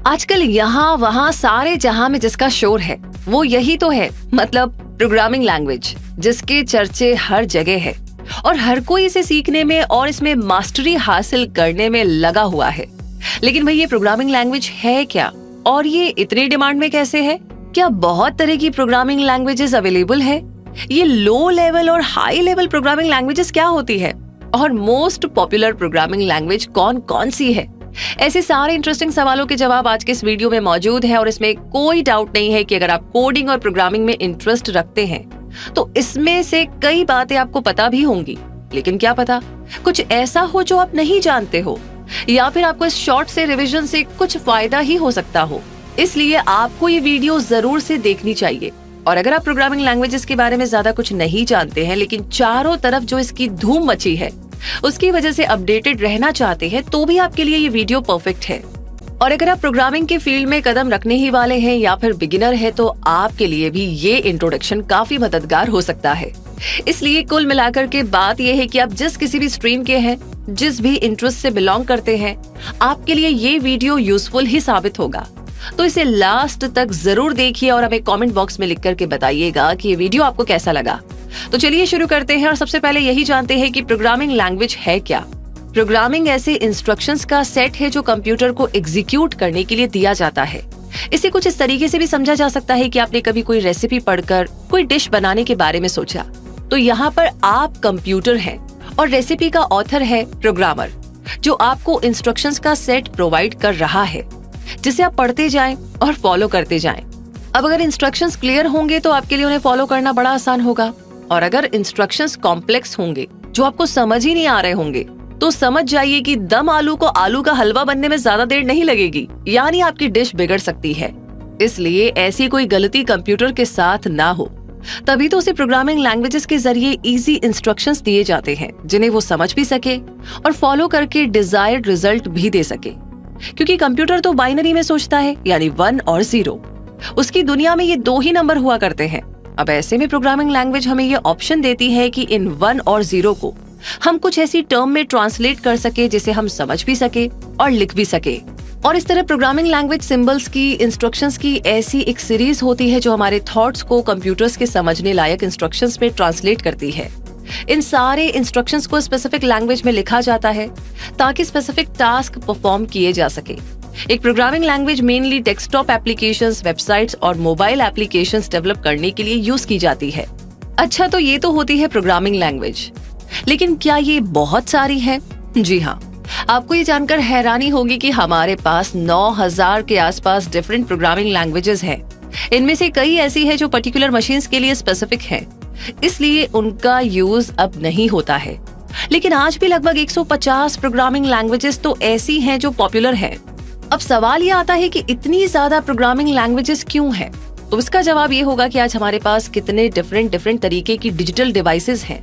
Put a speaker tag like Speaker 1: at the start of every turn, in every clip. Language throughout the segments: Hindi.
Speaker 1: आजकल यहाँ वहाँ सारे जहां में जिसका शोर है वो यही तो है, मतलब प्रोग्रामिंग लैंग्वेज, जिसके चर्चे हर जगह है और हर कोई इसे सीखने में और इसमें मास्टरी हासिल करने में लगा हुआ है। लेकिन भाई, ये प्रोग्रामिंग लैंग्वेज है क्या और ये इतनी डिमांड में कैसे है? क्या बहुत तरह की प्रोग्रामिंग लैंग्वेजेस अवेलेबल है? ये लो लेवल और हाई लेवल प्रोग्रामिंग लैंग्वेजेस क्या होती है और मोस्ट पॉपुलर प्रोग्रामिंग लैंग्वेज कौन कौन सी है? ऐसे सारे इंटरेस्टिंग सवालों के जवाब आज के इस वीडियो में मौजूद है और इसमें कोई डाउट नहीं है कि अगर आप कोडिंग और प्रोग्रामिंग में इंटरेस्ट रखते हैं तो इसमें से कई बातें आपको पता भी होंगी। लेकिन क्या पता कुछ ऐसा हो जो आप नहीं जानते हो, या फिर आपको इस शॉर्ट से रिवीजन से कुछ फायदा ही हो सकता हो। इसलिए आपको ये वीडियो जरूर से देखनी चाहिए। और अगर आप प्रोग्रामिंग लैंग्वेजेस के बारे में ज्यादा कुछ नहीं जानते हैं लेकिन चारों तरफ जो इसकी धूम मची है उसकी वजह से अपडेटेड रहना चाहते हैं तो भी आपके लिए ये वीडियो परफेक्ट है। और अगर आप प्रोग्रामिंग के फील्ड में कदम रखने ही वाले हैं या फिर बिगिनर है तो आपके लिए भी ये इंट्रोडक्शन काफी मददगार हो सकता है। इसलिए कुल मिलाकर के बात यह है कि आप जिस किसी भी स्ट्रीम के हैं, जिस भी इंटरेस्ट से बिलोंग करते हैं, आपके लिए ये वीडियो यूजफुल ही साबित होगा। तो इसे लास्ट तक जरूर देखिए और हमें कमेंट बॉक्स में लिख करके बताइएगा कि ये वीडियो आपको कैसा लगा। तो चलिए शुरू करते हैं और सबसे पहले यही जानते हैं कि प्रोग्रामिंग लैंग्वेज है क्या। प्रोग्रामिंग ऐसे इंस्ट्रक्शंस का सेट है जो कंप्यूटर को एग्जीक्यूट करने के लिए दिया जाता है। इसे कुछ इस तरीके से भी समझा जा सकता है कि आपने कभी कोई रेसिपी पढ़कर कोई डिश बनाने के बारे में सोचा, तो यहाँ पर आप कंप्यूटर हैं और रेसिपी का ऑथर है प्रोग्रामर, जो आपको इंस्ट्रक्शंस का सेट प्रोवाइड कर रहा है जिसे आप पढ़ते जाएं और फॉलो करते जाएं। अब अगर इंस्ट्रक्शंस क्लियर होंगे तो आपके लिए उन्हें फॉलो करना बड़ा आसान होगा, और अगर इंस्ट्रक्शंस कॉम्प्लेक्स होंगे जो आपको समझ ही नहीं आ रहे होंगे तो समझ जाइए कि दम आलू को आलू का हलवा बनने में ज्यादा देर नहीं लगेगी, यानी आपकी डिश बिगड़ सकती है। इसलिए ऐसी कोई गलती कंप्यूटर के साथ ना हो, तभी तो उसे प्रोग्रामिंग लैंग्वेजेस के जरिए इजी इंस्ट्रक्शंस दिए जाते हैं जिन्हें वो समझ भी सके और फॉलो करके डिजायर्ड रिजल्ट भी दे सके। क्योंकि कंप्यूटर तो बाइनरी में सोचता है, यानी 1 और 0। उसकी दुनिया में ये 2 ही नंबर हुआ करते हैं। अब ऐसे में प्रोग्रामिंग लैंग्वेज हमें ये ऑप्शन देती है कि इन 1 और 0 को हम कुछ ऐसी टर्म में ट्रांसलेट कर सके जिसे हम समझ भी सके और लिख भी सके। और इस तरह प्रोग्रामिंग लैंग्वेज सिंबल्स की, इंस्ट्रक्शंस की ऐसी एक सीरीज होती है जो हमारे थॉट्स को कंप्यूटर्स के समझने लायक इंस्ट्रक्शंस में ट्रांसलेट करती है। इन सारे इंस्ट्रक्शंस को स्पेसिफिक लैंग्वेज में लिखा जाता है ताकि स्पेसिफिक टास्क परफॉर्म किए जा सके। एक programming language mainly desktop applications, websites और मोबाइल एप्लीकेशंस डेवलप करने के लिए यूज की जाती है। अच्छा, तो ये तो होती है प्रोग्रामिंग लैंग्वेज, लेकिन क्या ये बहुत सारी है? जी हाँ, आपको ये जानकर हैरानी होगी कि हमारे पास 9000 के आसपास डिफरेंट प्रोग्रामिंग लैंग्वेजेस हैं। इनमें से कई ऐसी है जो पर्टिकुलर मशीन्स के लिए स्पेसिफिक है, इसलिए उनका यूज अब नहीं होता है। लेकिन आज भी लगभग 150 प्रोग्रामिंग लैंग्वेजेस तो ऐसी हैं जो पॉपुलर हैं। अब सवाल ये आता है कि इतनी ज्यादा प्रोग्रामिंग लैंग्वेजेस क्यों हैं? तो इसका जवाब ये होगा कि आज हमारे पास कितने डिफरेंट तरीके की डिजिटल डिवाइसेस हैं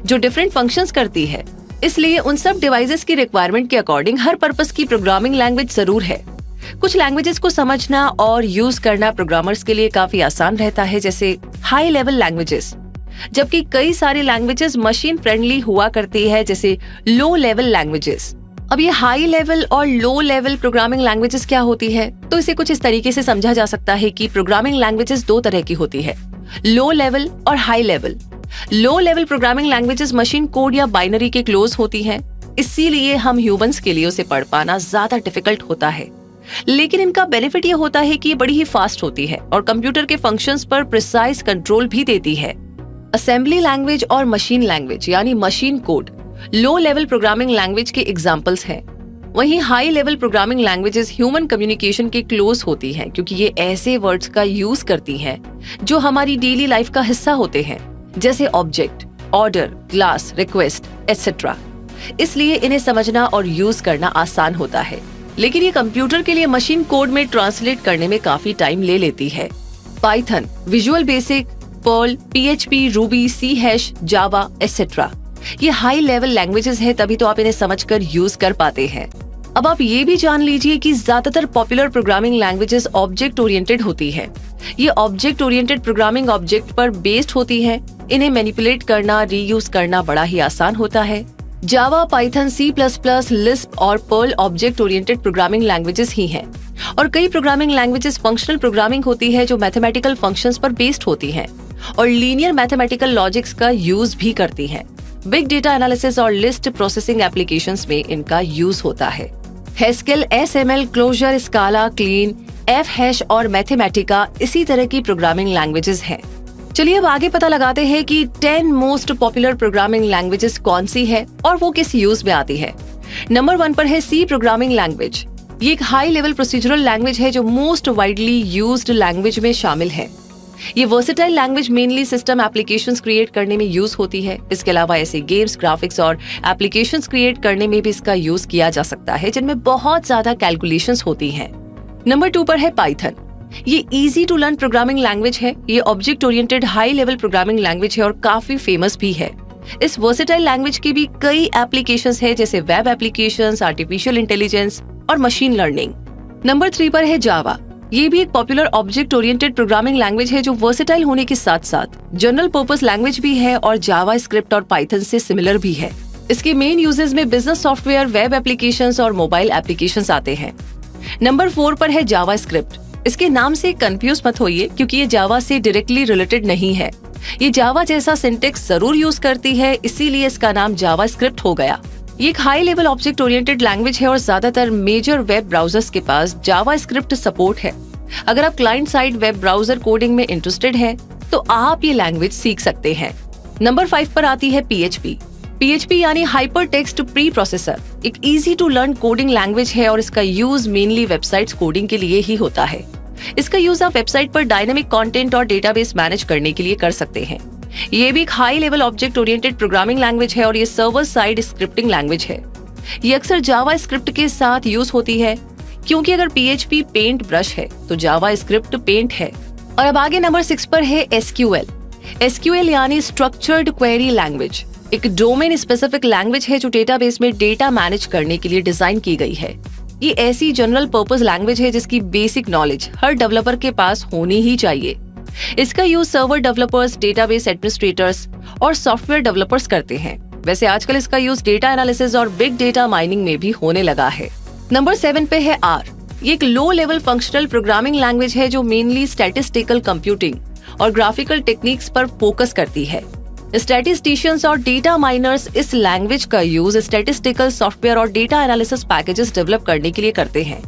Speaker 1: जो डिफरेंट फंक्शंस करती है। इसलिए उन सब डिवाइसेस की रिक्वायरमेंट के अकॉर्डिंग हर पर्पस की प्रोग्रामिंग लैंग्वेज जरूर है। कुछ लैंग्वेजेस को समझना और यूज करना प्रोग्रामर्स के लिए काफी आसान रहता है, jैसे हाई लेवल लैंग्वेजेस, जबकि कई सारी लैंग्वेजेस मशीन फ्रेंडली हुआ करती है, जैसे लो लेवल लैंग्वेजेस। अब ये हाई लेवल और लो लेवल प्रोग्रामिंग लैंग्वेजेस क्या होती है? तो इसे कुछ इस तरीके से समझा जा सकता है कि प्रोग्रामिंग लैंग्वेजेस 2 तरह की होती है, लो लेवल और high level. Low level programming languages machine code या बाइनरी के क्लोज होती हैं, इसीलिए हम ह्यूमंस के लिए उसे पढ़ पाना ज्यादा डिफिकल्ट होता है। लेकिन इनका बेनिफिट ये होता है कि ये बड़ी ही फास्ट होती है और कंप्यूटर के फंक्शंस पर प्रिसाइज कंट्रोल भी देती है। असेंबली लैंग्वेज और मशीन लैंग्वेज यानी machine code low level programming language के एग्जांपल्स हैं। वहीं high level programming languages human communication के क्लोज होती हैं, क्योंकि ये ऐसे वर्ड्स का यूज करती हैं जो हमारी डेली लाइफ का हिस्सा होते हैं, जैसे object, order, class, request etcetera. इसलिए इन्हें समझना और यूज करना आसान होता है। लेकिन ये कंप्यूटर के लिए मशीन कोड में ट्रांसलेट करने में काफी टाइम ले लेती है। Python, visual basic, Perl, PHP, Ruby, C#, Java etcetera ये हाई लेवल लैंग्वेजेस है, तभी तो आप इन्हें समझकर यूज कर पाते हैं। अब आप ये भी जान लीजिए कि ज्यादातर popular programming languages object oriented होती है। ये ऑब्जेक्ट ओरिएंटेड प्रोग्रामिंग ऑब्जेक्ट पर बेस्ड होती है। इन्हें मैनिपुलेट करना, रीयूज करना बड़ा ही आसान होता है। जावा, पाइथन, C++, लिस्प और Perl object oriented programming languages ही हैं। और कई प्रोग्रामिंग लैंग्वेजेस फंक्शनल प्रोग्रामिंग होती है जो मैथमेटिकल फंक्शंस पर बेस्ड होती हैं और लीनियर मैथमेटिकल लॉजिक्स का यूज भी करती हैं। बिग डेटा एनालिसिस और लिस्ट प्रोसेसिंग एप्लीकेशंस में इनका यूज होता है। Haskell, SML, Clojure, Scala, clean, F# और मैथमेटिका इसी तरह की प्रोग्रामिंग लैंग्वेजेस हैं। चलिए अब आगे पता लगाते हैं कि 10 मोस्ट पॉपुलर प्रोग्रामिंग लैंग्वेजेस कौन सी है और वो किस यूज में आती है। नंबर 1 पर है C प्रोग्रामिंग लैंग्वेज। ये एक हाई लेवल प्रोसीजरल लैंग्वेज है जो मोस्ट वाइडली यूज्ड लैंग्वेज में शामिल है। ये versatile language mainly system applications create करने में यूज होती है। इसके अलावा ऐसे गेम्स, ग्राफिक्स और एप्लीकेशंस क्रिएट करने में भी इसका यूज किया जा सकता है जिनमें बहुत ज्यादा कैलकुलेशंस होती हैं। नंबर 2 पर है पाइथन। ये easy to learn programming language है। ये object oriented high level programming language है और काफी फेमस भी है। इस वर्सेटाइल लैंग्वेज की भी कई एप्लीकेशंस है जैसे वेब एप्लीकेशंस, आर्टिफिशियल इंटेलिजेंस और मशीन लर्निंग। नंबर 3 पर है जावा। ये भी एक popular object oriented programming language है जो वर्सेटाइल होने के साथ साथ जनरल पर्पस लैंग्वेज भी है और जावा स्क्रिप्ट और पाइथन से सिमिलर भी है। इसके मेन यूजेस में बिजनेस सॉफ्टवेयर, वेब एप्लीकेशंस और मोबाइल एप्लीकेशंस आते हैं। नंबर 4 पर है जावा स्क्रिप्ट। इसके नाम से कंफ्यूज मत होइए क्योंकि ये जावा से डायरेक्टली रिलेटेड नहीं है। ये जावा जैसा सिंटेक्स जरूर यूज करती है, इसीलिए इसका नाम जावा स्क्रिप्ट हो गया। ये एक high level object oriented language है और ज्यादातर मेजर वेब ब्राउजर्स के पास जावा स्क्रिप्ट सपोर्ट है। अगर आप client side web browser coding में इंटरेस्टेड हैं, तो आप ये लैंग्वेज सीख सकते हैं। नंबर 5 पर आती है PHP। PHP यानी हाइपर टेक्स्ट प्री प्रोसेसर एक easy to learn coding language है और इसका यूज मेनली वेबसाइट्स कोडिंग के लिए ही होता है। इसका यूज आप वेबसाइट पर डायनेमिक कंटेंट और डेटाबेस मैनेज करने के लिए कर सकते हैं। ये भी एक high level object oriented programming language है और ये सर्वर साइड स्क्रिप्टिंग लैंग्वेज है। ये अक्सर जावा स्क्रिप्ट के साथ यूज होती है क्योंकि अगर PHP पेंट ब्रश है तो जावा स्क्रिप्ट पेंट है। और अब आगे नंबर 6 पर है SQL। SQL यानी स्ट्रक्चर्ड क्वेरी लैंग्वेज एक डोमेन स्पेसिफिक लैंग्वेज है जो डेटाबेस में डेटा मैनेज करने के लिए डिजाइन की गई है। ये ऐसी जनरल पर्पस लैंग्वेज है जिसकी बेसिक नॉलेज हर डेवलपर के पास होनी ही चाहिए। इसका use server developers, database administrators और सॉफ्टवेयर डेवलपर्स करते हैं। वैसे आजकल इसका यूज डेटा एनालिसिस और बिग डेटा माइनिंग में भी होने लगा है। नंबर 7 पे है R। ये एक low level functional programming language है जो मेनली स्टैटिस्टिकल कंप्यूटिंग और ग्राफिकल टेक्निक्स पर फोकस करती है। स्टैटिस्टिशियंस और डेटा माइनर्स इस लैंग्वेज का यूज स्टैटिस्टिकल सॉफ्टवेयर और डेटा एनालिसिस पैकेजेस डेवलप करने के लिए करते हैं।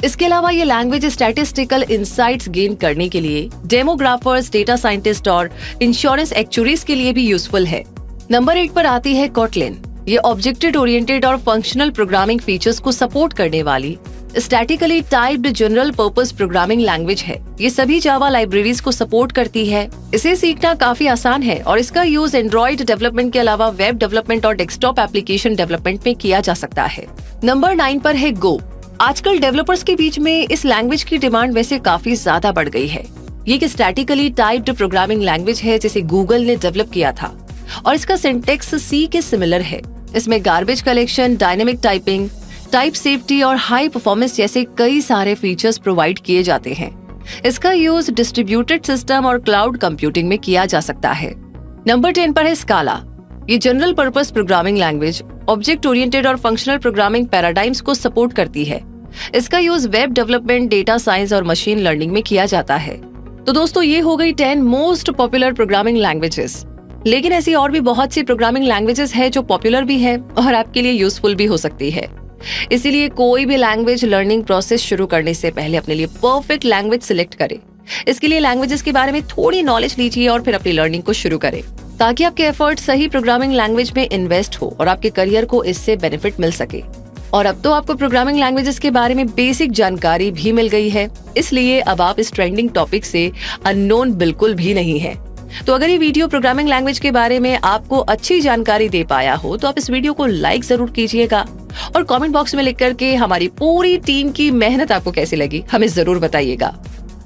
Speaker 1: इसके अलावा ये लैंग्वेज स्टैटिस्टिकल इंसाइट्स गेन करने के लिए डेमोग्राफर्स, डेटा साइंटिस्ट और इंश्योरेंस एक्चुअरीज के लिए भी यूजफुल है। नंबर 8 पर आती है कोटलिन। ये ऑब्जेक्ट ओरिएंटेड और फंक्शनल प्रोग्रामिंग फीचर्स को सपोर्ट करने वाली statically typed general purpose programming language है। ये सभी जावा लाइब्रेरीज को सपोर्ट करती है। इसे सीखना काफी आसान है और इसका यूज एंड्रॉइड डेवलपमेंट के अलावा वेब डेवलपमेंट और डेस्कटॉप एप्लीकेशन डेवलपमेंट में किया जा सकता है। नंबर 9 पर है गो। आजकल डेवलपर्स के बीच में इस लैंग्वेज की डिमांड वैसे काफी ज्यादा बढ़ गई है। ये एक स्टैटिकली टाइप्ड प्रोग्रामिंग लैंग्वेज है जिसे गूगल ने डेवलप किया था और इसका सिंटेक्स C के सिमिलर है। इसमें garbage collection, dynamic typing, type safety और हाई परफॉर्मेंस जैसे कई सारे फीचर्स प्रोवाइड किए जाते हैं। इसका यूज डिस्ट्रीब्यूटेड सिस्टम और क्लाउड कंप्यूटिंग में किया जा सकता है। नंबर 10 पर है स्काला। ये general purpose programming language object oriented और फंक्शनल प्रोग्रामिंग पैराडाइम्स को सपोर्ट करती है। इसका use web development, data science और मशीन लर्निंग में किया जाता है। तो दोस्तों ये हो गई 10 मोस्ट पॉपुलर प्रोग्रामिंग लैंग्वेजेस। लेकिन ऐसी और भी बहुत सी प्रोग्रामिंग लैंग्वेजेस है जो पॉपुलर भी है और आपके लिए यूजफुल भी हो सकती है। इसीलिए कोई भी लैंग्वेज लर्निंग प्रोसेस शुरू करने से पहले अपने लिए परफेक्ट लैंग्वेज सिलेक्ट करें। इसके लिए लैंग्वेजेस के बारे में थोड़ी नॉलेज लीजिए और फिर अपनी लर्निंग को शुरू करें ताकि आपके एफर्ट सही प्रोग्रामिंग लैंग्वेज में इन्वेस्ट हो और आपके करियर को इससे बेनिफिट मिल सके। और अब तो आपको प्रोग्रामिंग लैंग्वेजेस के बारे में बेसिक जानकारी भी मिल गई है, इसलिए अब आप इस ट्रेंडिंग टॉपिक से अननोन बिल्कुल भी नहीं है। तो अगर ये वीडियो प्रोग्रामिंग लैंग्वेज के बारे में आपको अच्छी जानकारी दे पाया हो तो आप इस वीडियो को लाइक जरूर कीजिएगा और कमेंट बॉक्स में लिख करके हमारी पूरी टीम की मेहनत आपको कैसी लगी हमें जरूर बताइएगा।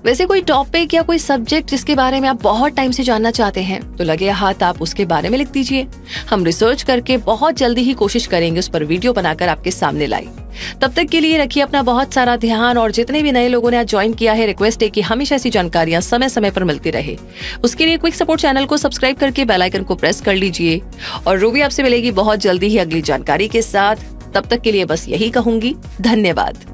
Speaker 1: वैसे कोई टॉपिक या कोई सब्जेक्ट जिसके बारे में आप बहुत टाइम से जानना चाहते हैं तो लगे हाथ आप उसके बारे में लिख दीजिए। हम रिसर्च करके बहुत जल्दी ही कोशिश करेंगे उस पर वीडियो बनाकर आपके सामने लाई। तब तक के लिए रखिए अपना बहुत सारा ध्यान, और जितने भी नए लोगों ने आज ज्वाइन किया है, रिक्वेस्ट है कि हमेशा ऐसी जानकारियां समय समय पर मिलती रहे। उसके लिए क्विक सपोर्ट चैनल को सब्सक्राइब करके बेल आइकन को प्रेस कर लीजिए। और रूबी आपसे मिलेगी बहुत जल्दी ही अगली जानकारी के साथ। तब तक के लिए बस यही कहूंगी, धन्यवाद।